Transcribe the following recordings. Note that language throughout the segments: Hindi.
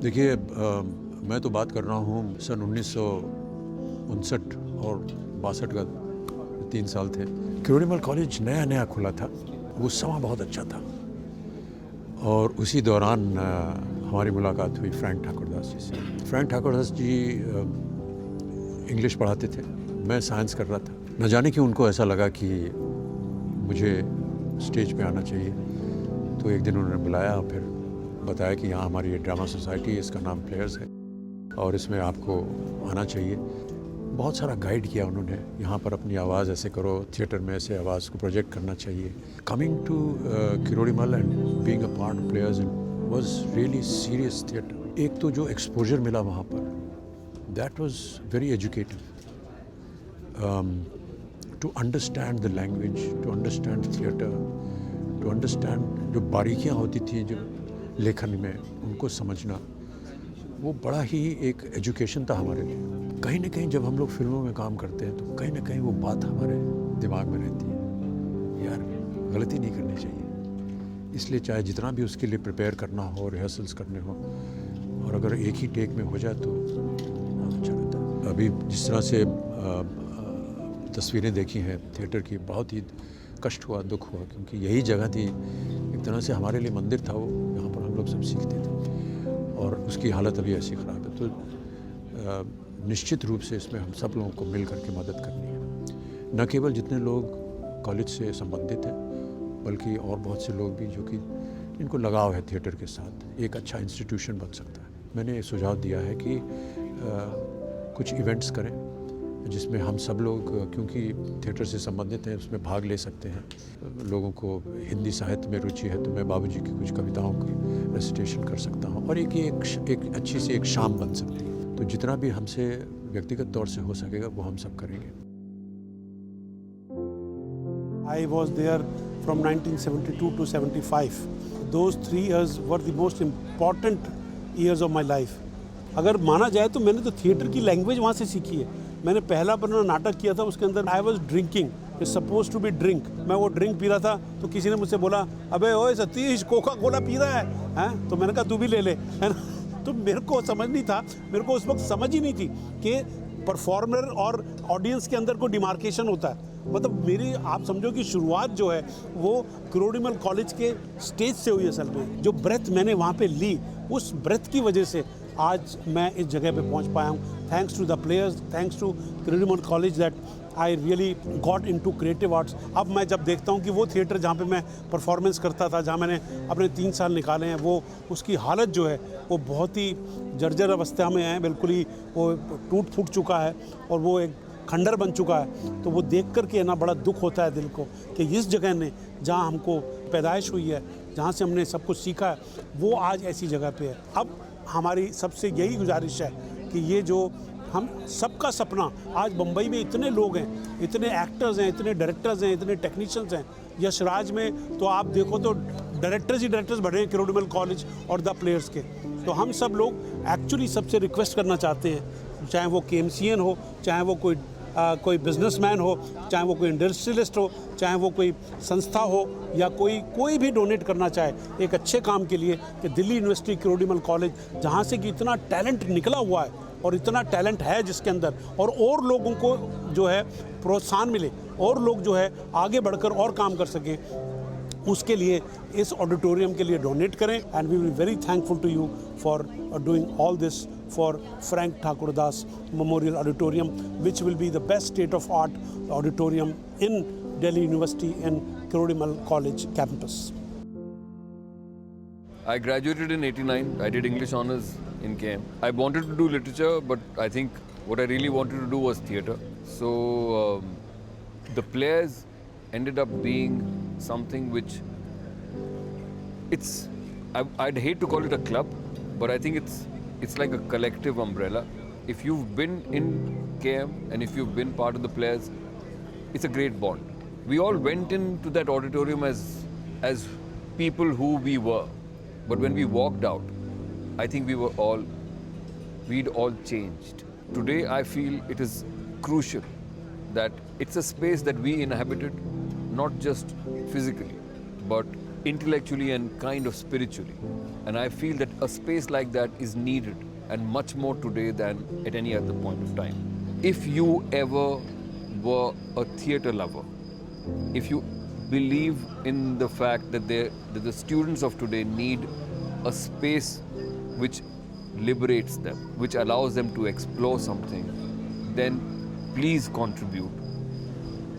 देखिए मैं तो बात कर रहा हूँ सन 1959 और 62 का 3 साल थे। किरोड़ीमल कॉलेज नया नया खुला था, वो समा बहुत अच्छा था और उसी दौरान हमारी मुलाकात हुई फ्रैंक ठाकुरदास जी से। फ्रैंक ठाकुरदास जी इंग्लिश पढ़ाते थे, मैं साइंस कर रहा था। न जाने कि उनको ऐसा लगा कि मुझे स्टेज पे आना चाहिए, तो एक दिन उन्होंने बुलाया और फिर बताया कि यहाँ हमारी ये ड्रामा सोसाइटी है, इसका नाम प्लेयर्स है और इसमें आपको आना चाहिए। बहुत सारा गाइड किया उन्होंने, यहाँ पर अपनी आवाज़ ऐसे करो, थिएटर में ऐसे आवाज़ को प्रोजेक्ट करना चाहिए। Coming to Kirorimal and being a part of Players was really serious theatre. एक तो जो एक्सपोजर मिला वहाँ पर, that was very educative, to understand the language, to understand theatre, to understand जो बारीकियाँ होती थी जो लेखन में, उनको समझना, वो बड़ा ही एक एजुकेशन था हमारे लिए। कहीं ना कहीं जब हम लोग फिल्मों में काम करते हैं तो कहीं ना कहीं वो बात हमारे दिमाग में रहती है, यार गलती नहीं करनी चाहिए। इसलिए चाहे जितना भी उसके लिए प्रिपेयर करना हो, रिहर्सल्स करने हो, और अगर एक ही टेक में हो जाए तो अच्छा रहता है। अभी जिस तरह से तस्वीरें देखी हैं थिएटर की, बहुत ही कष्ट हुआ, दुख हुआ, क्योंकि यही जगह थी, एक तरह से हमारे लिए मंदिर था वो, जहाँ पर हम लोग सब सीखते थे, और उसकी हालत अभी ऐसी ख़राब है। तो निश्चित रूप से इसमें हम सब लोगों को मिल करके मदद करनी है, न केवल जितने लोग कॉलेज से संबंधित हैं, बल्कि और बहुत से लोग भी जो कि इनको लगाव है थिएटर के साथ, एक अच्छा इंस्टीट्यूशन बन सकता है। मैंने सुझाव दिया है कि कुछ इवेंट्स करें जिसमें हम सब लोग, क्योंकि थिएटर से संबंधित हैं, उसमें भाग ले सकते हैं। लोगों को हिंदी साहित्य में रुचि है तो मैं बाबूजी की कुछ कविताओं की रेसिटेशन कर सकता हूँ, और एक अच्छी सी एक शाम बन सकती है। तो जितना भी हमसे व्यक्तिगत तौर से हो सकेगा वो हम सब करेंगे। I was there from 1972 to 75. Those 3 years were the most important years of my life. अगर माना जाए तो मैंने तो थिएटर की लैंग्वेज वहाँ से सीखी है। मैंने पहला अपना नाटक किया था, उसके अंदर I was drinking, it's suppose to be drink. मैं वो ड्रिंक पी रहा था तो किसी ने मुझसे बोला, अबे ओए सतीश कोका कोला पी रहा है? तो मैंने कहा तू भी ले ले, है ना। तो मेरे को समझ नहीं था, मेरे को उस वक्त समझ ही नहीं थी कि परफॉर्मर और ऑडियंस के अंदर कोई डिमार्केशन होता है। मतलब मेरी, आप समझो कि शुरुआत जो है वो किरोड़ीमल कॉलेज के स्टेज से हुई। असल में जो ब्रेथ मैंने वहाँ पे ली, उस ब्रेथ की वजह से आज मैं इस जगह पे पहुंच पाया हूं। Thanks to the Players, thanks to Kirorimal College that I really got into creative arts. अब मैं जब देखता हूं कि वो थिएटर जहां पे मैं परफॉर्मेंस करता था, जहां मैंने अपने 3 साल निकाले हैं, वो उसकी हालत जो है वो बहुत ही जर्जर अवस्था में है, बिल्कुल ही वो टूट फूट चुका है और वो एक खंडर बन चुका है। तो वो देख कर के ना बड़ा दुख होता है दिल को कि इस जगह ने, जहाँ हमको पैदाइश हुई है, जहाँ से हमने सब कुछ सीखा है, वो आज ऐसी जगह पे है। अब हमारी सबसे यही गुजारिश है कि ये जो हम सबका सपना, आज मुंबई में इतने लोग हैं, इतने एक्टर्स हैं, इतने डायरेक्टर्स हैं, इतने टेक्नीशियंस हैं। यशराज में तो आप देखो तो डायरेक्टर्स ही डायरेक्टर्स बढ़े हैं किरोड़ीमल कॉलेज और द प्लेयर्स के। तो हम सब लोग एक्चुअली सबसे रिक्वेस्ट करना चाहते हैं, चाहे वो केएमसीएन हो, चाहे वो कोई बिजनेसमैन हो, चाहे वो कोई इंडस्ट्रियलिस्ट हो, चाहे वो कोई संस्था हो, या कोई भी डोनेट करना चाहे एक अच्छे काम के लिए, कि दिल्ली यूनिवर्सिटी किरोड़ीमल कॉलेज, जहाँ से कि इतना टैलेंट निकला हुआ है और इतना टैलेंट है जिसके अंदर, और लोगों को जो है प्रोत्साहन मिले, और लोग जो है आगे बढ़कर और काम कर सकें, उसके लिए इस ऑडिटोरियम के लिए डोनेट करें। And we will very thankful to you for doing all this for Frank Thakurdas Memorial Auditorium, which will be the best state of art auditorium in Delhi University and Kiroड़ीमल College campus. I graduated in 89. I did English honors in KM. I wanted to do literature, but I think what I really wanted to do was theatre. So the players ended up being something which I'd hate to call it a club, but I think it's like a collective umbrella. If you've been in KM and if you've been part of the players, it's a great bond. We all went into that auditorium as people who we were, but when we walked out, I think we'd all changed. Today I feel it is crucial that it's a space that we inhabited, not just physically, but intellectually and kind of spiritually. And I feel that a space like that is needed and much more today than at any other point of time. If you ever were a theatre lover, if you believe in the fact that the students of today need a space which liberates them, which allows them to explore something, then please contribute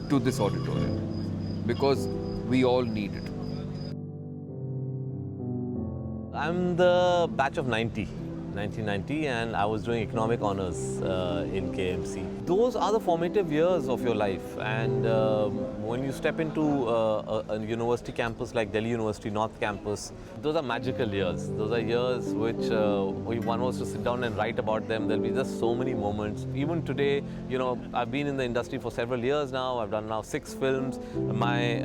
to this auditorium because we all need it. I'm the batch of 1990, and I was doing economic honors in KMC. Those are the formative years of your life, and when you step into a university campus like Delhi University North Campus, those are magical years. Those are years which if one was to sit down and write about them, there'll be just so many moments. Even today, you know, I've been in the industry for several years now. I've done now 6 films. My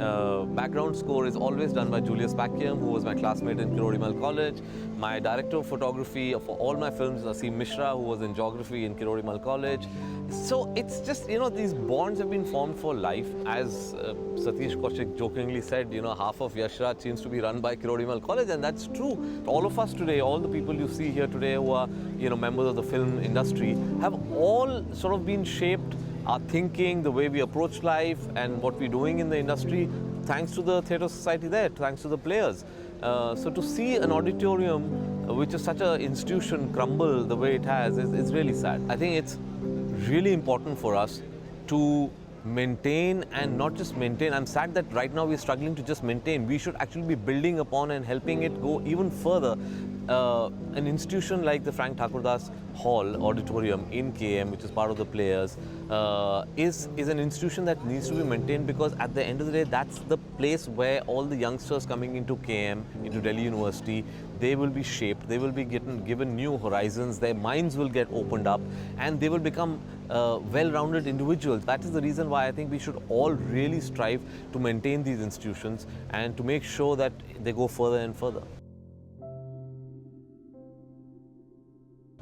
background score is always done by Julius Packiam, who was my classmate in Kirodimal College. My director of photography for all my films, Asim Mishra, who was in geography in Kirodimal College. So it's just, you know, these bonds have been formed for life. As Satish Kaushik jokingly said, you know, half of Yash Raj seems to be run by Kirodimal College, and that's true. All of us today, all the people you see here today who are, you know, members of the film industry, have all sort of been shaped, our thinking, the way we approach life and what we're doing in the industry, thanks to the theatre society there, thanks to the players. So to see an auditorium which is such an institution crumble the way it has is really sad. I think it's really important for us to maintain, and not just maintain. I'm sad that right now we're struggling to just maintain. We should actually be building upon and helping it go even further. An institution like the Frank Thakurdas Hall Auditorium in KM, which is part of the Players, is an institution that needs to be maintained, because at the end of the day, that's the place where all the youngsters coming into KM, into Delhi University, they will be shaped, they will be given new horizons, their minds will get opened up, and they will become well-rounded individuals. That is the reason why I think we should all really strive to maintain these institutions and to make sure that they go further and further.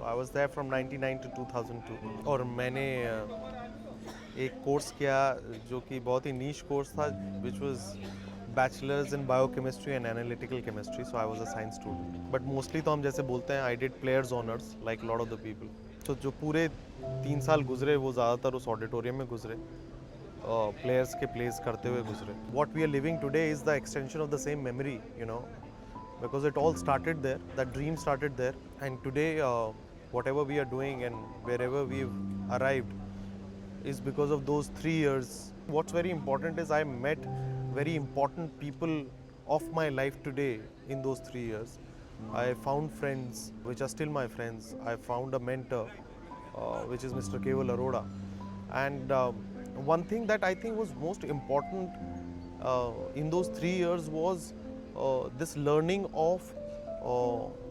I was there from 99 to 2002 और मैंने एक कोर्स किया जो कि बहुत ही नीश कोर्स था, which was bachelor's in biochemistry and analytical chemistry, so I was a science student. But mostly तो हम जैसे बोलते हैं I did players honors like a lot of the people. तो जो पूरे 3 साल गुजरे वो ज़्यादातर उस ऑडिटोरियम में गुजरे, प्लेयर्स के प्लेस करते हुए गुजरे. What we are living today is the extension of the same memory, you know, because it all started there, that dream started there, and today whatever we are doing and wherever we've arrived is because of those 3 years. What's very important is I met very important people of my life today in those 3 years. I found friends which are still my friends. I found a mentor which is Mr. Keval Arora. And one thing that I think was most important in those 3 years was this learning of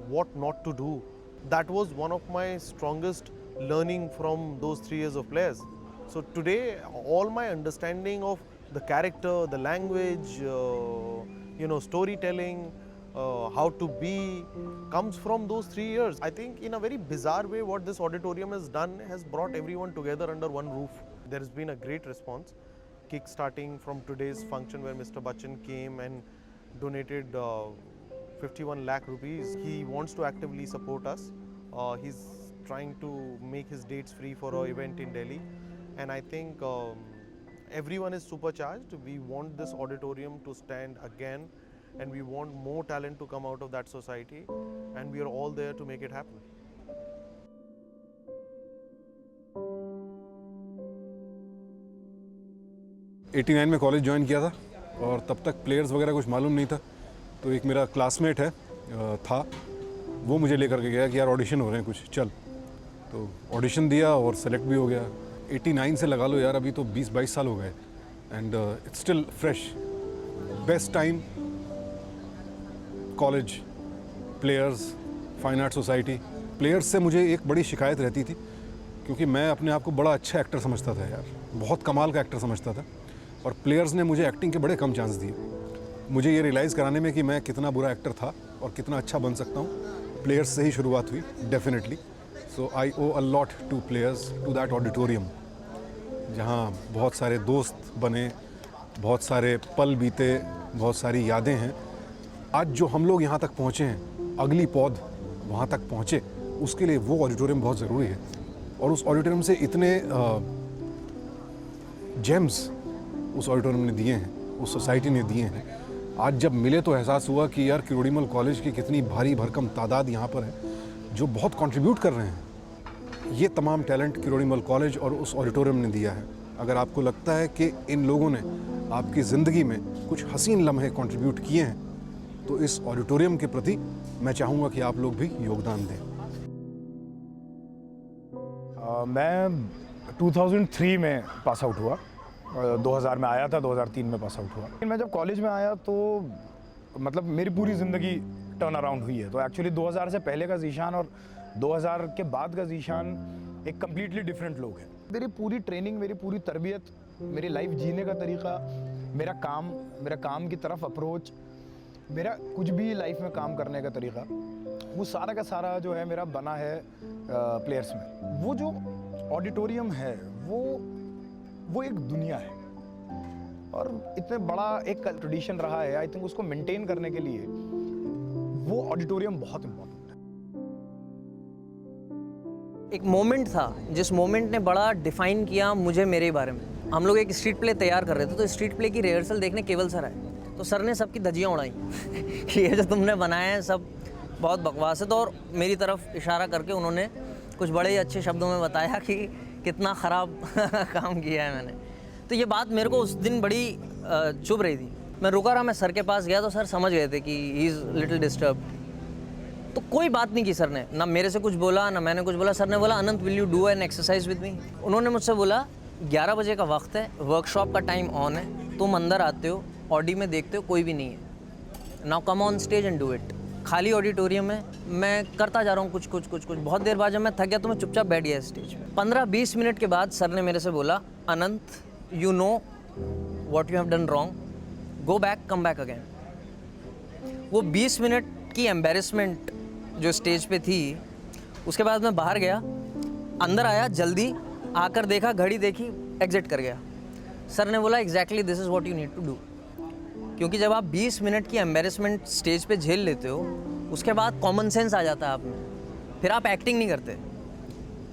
what not to do. That was one of my strongest learning from those 3 years of Players. So today, all my understanding of the character, the language, you know, storytelling, how to be, comes from those 3 years. I think in a very bizarre way, what this auditorium has done has brought everyone together under one roof. There has been a great response, kick-starting from today's function where Mr. Bachchan came and donated 51 lakh rupees. He wants to actively support us. He's trying to make his dates free for our event in Delhi. And I think everyone is supercharged. We want this auditorium to stand again, and we want more talent to come out of that society, and we are all there to make it happen. '89 में कॉलेज ज्वाइन किया था और तब तक प्लेयर्स वगैरह कुछ मालूम नहीं था. तो एक मेरा क्लासमेट है था, वो मुझे लेकर के गया कि यार ऑडिशन हो रहे हैं कुछ, चल. तो ऑडिशन दिया और सेलेक्ट भी हो गया. 89 से लगा लो यार, अभी तो 20-22 साल हो गए, and it's still fresh. Best time, college, players, fine art society. Players से मुझे एक बड़ी शिकायत रहती थी, क्योंकि मैं अपने आप को बड़ा अच्छा एक्टर समझता था यार, बहुत कमाल का एक्टर समझता था, और प्लेयर्स ने मुझे एक्टिंग के बड़े कम चांस दिए. मुझे ये रियलाइज़ कराने में कि मैं कितना बुरा एक्टर था और कितना अच्छा बन सकता हूँ, प्लेयर्स से ही शुरुआत हुई definitely. So I owe a lot to Players, to that auditorium, जहाँ बहुत सारे दोस्त बने, बहुत सारे पल बीते, बहुत सारी यादें हैं. आज जो हम लोग यहाँ तक पहुँचे हैं, अगली पौध वहाँ तक पहुँचे, उसके लिए वो ऑडिटोरियम बहुत ज़रूरी है। और उस ऑडिटोरियम से इतने जेम्स उस ऑडिटोरियम ने दिए हैं, उस सोसाइटी ने दिए हैं। आज जब मिले तो एहसास हुआ कि यार किरोड़ीमल कॉलेज की कितनी भारी भरकम तादाद यहाँ पर है जो बहुत कंट्रीब्यूट कर रहे हैं। ये तमाम टैलेंट किरोड़ीमल कॉलेज और उस ऑडिटोरियम ने दिया है। अगर आपको लगता है कि इन लोगों ने आपकी ज़िंदगी में कुछ हसीन लम्हे कंट्रीब्यूट किए हैं, तो इस ऑडिटोरियम के प्रति मैं चाहूँगा कि आप लोग भी योगदान दें। मैं 2003 में पास आउट हुआ, 2000 में आया था, 2003 में पास आउट हुआ। लेकिन मैं जब कॉलेज में आया तो मतलब मेरी पूरी ज़िंदगी टर्न अराउंड हुई है। तो एक्चुअली 2000 से पहले का जीशान और 2000 के बाद का जीशान एक कम्प्लीटली डिफरेंट लोग हैं। मेरी पूरी ट्रेनिंग, मेरी पूरी तरबियत, मेरी लाइफ जीने का तरीका, मेरा काम की तरफ अप्रोच, मेरा कुछ भी लाइफ में काम करने का तरीका, वो सारा का सारा जो है मेरा बना है प्लेयर्स में। वो जो ऑडिटोरियम है वो एक दुनिया है और इतने बड़ा एक ट्रेडिशन रहा है। आई थिंक उसको मेंटेन करने के लिए वो ऑडिटोरियम बहुत इम्पोर्टेंट है। एक मोमेंट था जिस मोमेंट ने बड़ा डिफाइन किया मुझे मेरे बारे में। हम लोग एक स्ट्रीट प्ले तैयार कर रहे थे, तो स्ट्रीट प्ले की रिहर्सल देखने केवल सर आए, तो सर ने सबकी धज्जियाँ उड़ाई कि ये जो तुमने बनाया है सब बहुत बकवास है। तो और मेरी तरफ इशारा करके उन्होंने कुछ बड़े ही अच्छे शब्दों में बताया कि कितना ख़राब काम किया है मैंने। तो ये बात मेरे को उस दिन बड़ी चुभ रही थी। मैं रुका रहा, मैं सर के पास गया तो सर समझ गए थे कि ही इज़ लिटिल डिस्टर्ब। तो कोई बात नहीं की सर ने, ना मेरे से कुछ बोला ना मैंने कुछ बोला। सर ने बोला, Anant will you do an exercise with me. उन्होंने मुझसे बोला 11 बजे का वक्त है, वर्कशॉप का टाइम ऑन है, तुम अंदर आते हो, ऑडी में देखते हो कोई भी नहीं है, now come on stage and do it. खाली ऑडिटोरियम है, मैं करता जा रहा हूँ कुछ। बहुत देर बाद जब मैं थक गया तो मैं चुपचाप बैठ गया स्टेज पे। 15-20 मिनट के बाद सर ने मेरे से बोला, Anant you know what you have done wrong, go back, come back again. वो 20 मिनट की एम्बेरसमेंट जो स्टेज पे थी, उसके बाद मैं बाहर गया, अंदर आया जल्दी, आकर देखा, घड़ी देखी, एग्जिट कर गया। सर ने बोला exactly this is what you need to do. क्योंकि जब आप 20 मिनट की एम्बेरसमेंट स्टेज पे झेल लेते हो, उसके बाद कॉमन सेंस आ जाता है आप में। फिर आप एक्टिंग नहीं करते,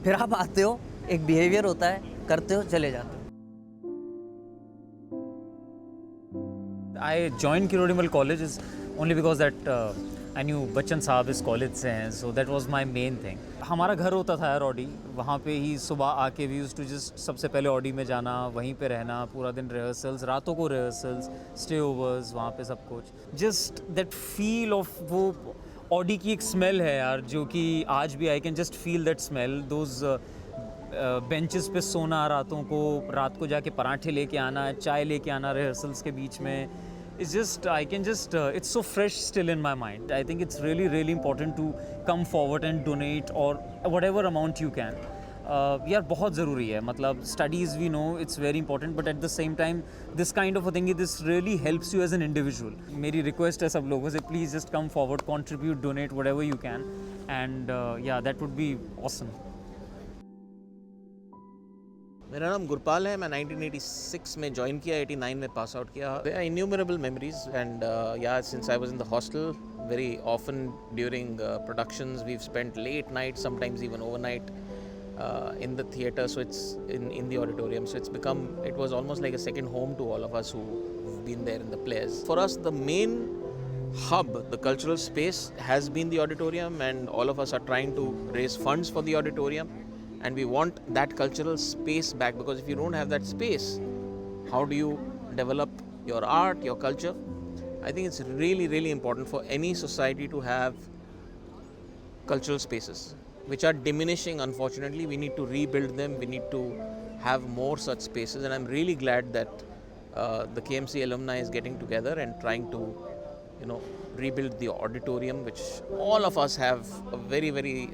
फिर आप आते हो, एक बिहेवियर होता है, करते हो, चले जाते हो। I joined Kirodimmal College is only because that I knew Bachchan साहब इस कॉलेज से हैं, so that was my main thing. हमारा घर होता था यार ऑडी, वहाँ पे ही सुबह आके we used to just सबसे पहले ऑडी में जाना, वहीं पे रहना, पूरा दिन रिहर्सल्स, रातों को रिहर्सल्स, स्टे ओवर्स, वहाँ पे सब कुछ। जस्ट दैट फील ऑफ वो ऑडी की एक स्मेल है यार, जो कि आज भी I can just feel that smell. Those benches पे सोना, रात को जाके पराठे लेके आना, चाय लेके आना रिहर्सल्स के बीच में। It's just, I can just, it's so fresh still in my mind. I think it's really, really important to come forward and donate or whatever amount you can. यार बहुत ज़रूरी है, मतलब studies we know it's very important, but at the same time this kind of a thing, this really helps you as an individual. मेरी request है सब लोगों से, please just come forward, contribute, donate whatever you can, and yeah, that would be awesome. मेरा नाम गुरपाल है। मैं 1986 में ज्वाइन किया, 89 में पास आउट किया। There are innumerable memories and yeah, since I was in the hostel, very often during productions we've spent late nights, sometimes even overnight in the theatre, so it's in the auditorium, so it was almost like a second home to all of us who've been there in the plays. For us, the main hub, the cultural space has been the auditorium, and all of us are trying to raise funds for the auditorium. And we want that cultural space back, because if you don't have that space, how do you develop your art, your culture? I think it's really, really important for any society to have cultural spaces, which are diminishing, unfortunately. We need to rebuild them. We need to have more such spaces. And I'm really glad that the KMC alumni is getting together and trying to, rebuild the auditorium, which all of us have a very, very...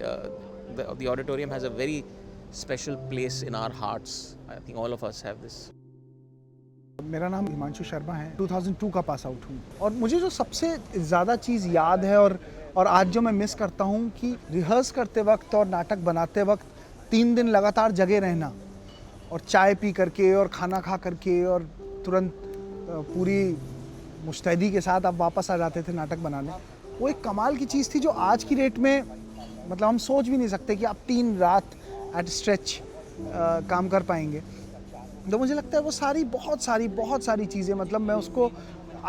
The auditorium has a very special place in our hearts. I think all of us have this. मेरा नाम हिमांशु शर्मा है, 2002 का पास आउट हूँ। और मुझे जो सबसे ज़्यादा चीज़ याद है और आज जो मैं मिस करता हूँ कि रिहर्स करते वक्त और नाटक बनाते वक्त 3 दिन लगातार जगे रहना और चाय पी करके और खाना खा करके और तुरंत पूरी मुस्तैदी के साथ आप वापस आ जाते थे नाटक बनाने। वो एक कमाल की चीज़ थी जो आज की डेट में मतलब हम सोच भी नहीं सकते कि आप 3 रात एट स्ट्रेच काम कर पाएंगे। तो मुझे लगता है वो बहुत सारी चीज़ें मतलब मैं उसको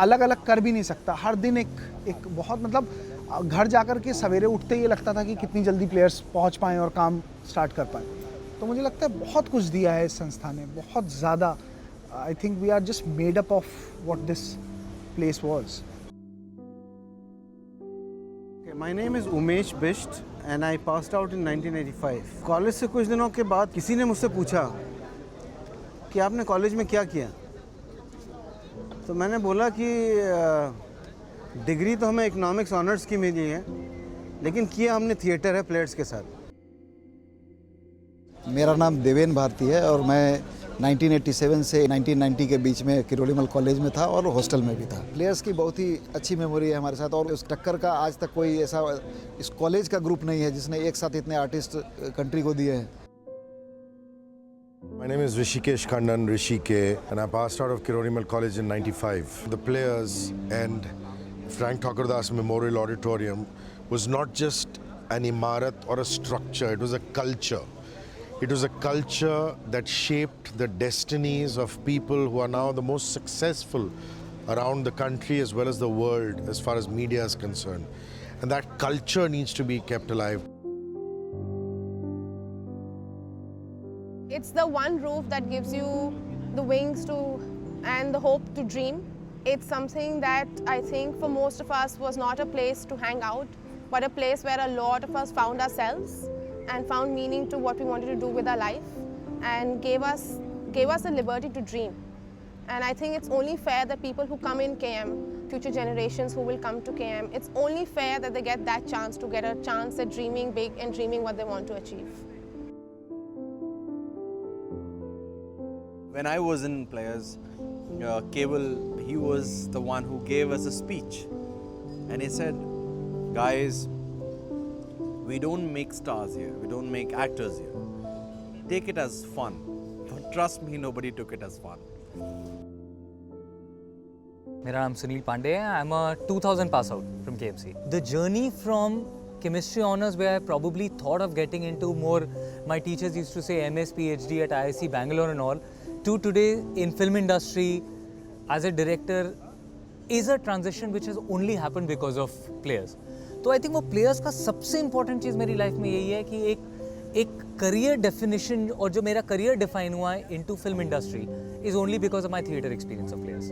अलग अलग कर भी नहीं सकता। हर दिन एक बहुत मतलब घर जाकर के सवेरे उठते ही ये लगता था कि कितनी जल्दी प्लेयर्स पहुंच पाएँ और काम स्टार्ट कर पाएँ। तो मुझे लगता है बहुत कुछ दिया है इस संस्था ने, बहुत ज़्यादा। I think we are just made up of what this place was. My name is Umesh Bisht and I passed out in 1985. College से कुछ दिनों के बाद किसी ने मुझसे पूछा कि आपने कॉलेज में क्या किया, तो मैंने बोला कि डिग्री तो हमें इकोनॉमिक्स ऑनर्स की मिली है, लेकिन किया हमने थिएटर है प्लेयर्स के साथ। मेरा नाम देवेन भारती है और मैं 1987 से 1990 के बीच में किरोड़ीमल कॉलेज में था और हॉस्टल में भी था। प्लेयर्स की बहुत ही अच्छी मेमोरी है हमारे साथ और उस टक्कर का आज तक कोई ऐसा इस कॉलेज का ग्रुप नहीं है जिसने एक साथ इतने आर्टिस्ट कंट्री को दिए हैं। My name is Rishikesh Kannan, Rishi K, and I passed out of Kirorimal College in 95. The players and Frank Thakurdas Memorial Auditorium was not just an imarat or a structure, it was a culture. It was a culture that shaped the destinies of people who are now the most successful around the country as well as the world as far as media is concerned. And that culture needs to be kept alive. It's the one roof that gives you the wings to and the hope to dream. It's something that I think for most of us was not a place to hang out, but a place where a lot of us found ourselves and found meaning to what we wanted to do with our life, and gave us the liberty to dream. And I think it's only fair that people who come in KM, future generations who will come to KM, it's only fair that they get that chance to get a chance at dreaming big and dreaming what they want to achieve. When I was in Players, Cable, he was the one who gave us a speech, and he said, guys, we don't make stars here, we don't make actors here. Take it as fun. But trust me, nobody took it as fun. मेरा नाम सुनील पांडे है. I'm a 2000 pass out from KMC. The journey from chemistry honors, where I probably thought of getting into more, my teachers used to say MS, PhD at IIC Bangalore and all, to today in film industry as a director is a transition which has only happened because of Players. तो आई थिंक वो प्लेयर्स का सबसे इंपॉर्टेंट चीज़ मेरी लाइफ में यही है कि एक करियर डेफिनेशन और जो मेरा करियर डिफाइन हुआ है into film industry is only because of my theatre experience of players.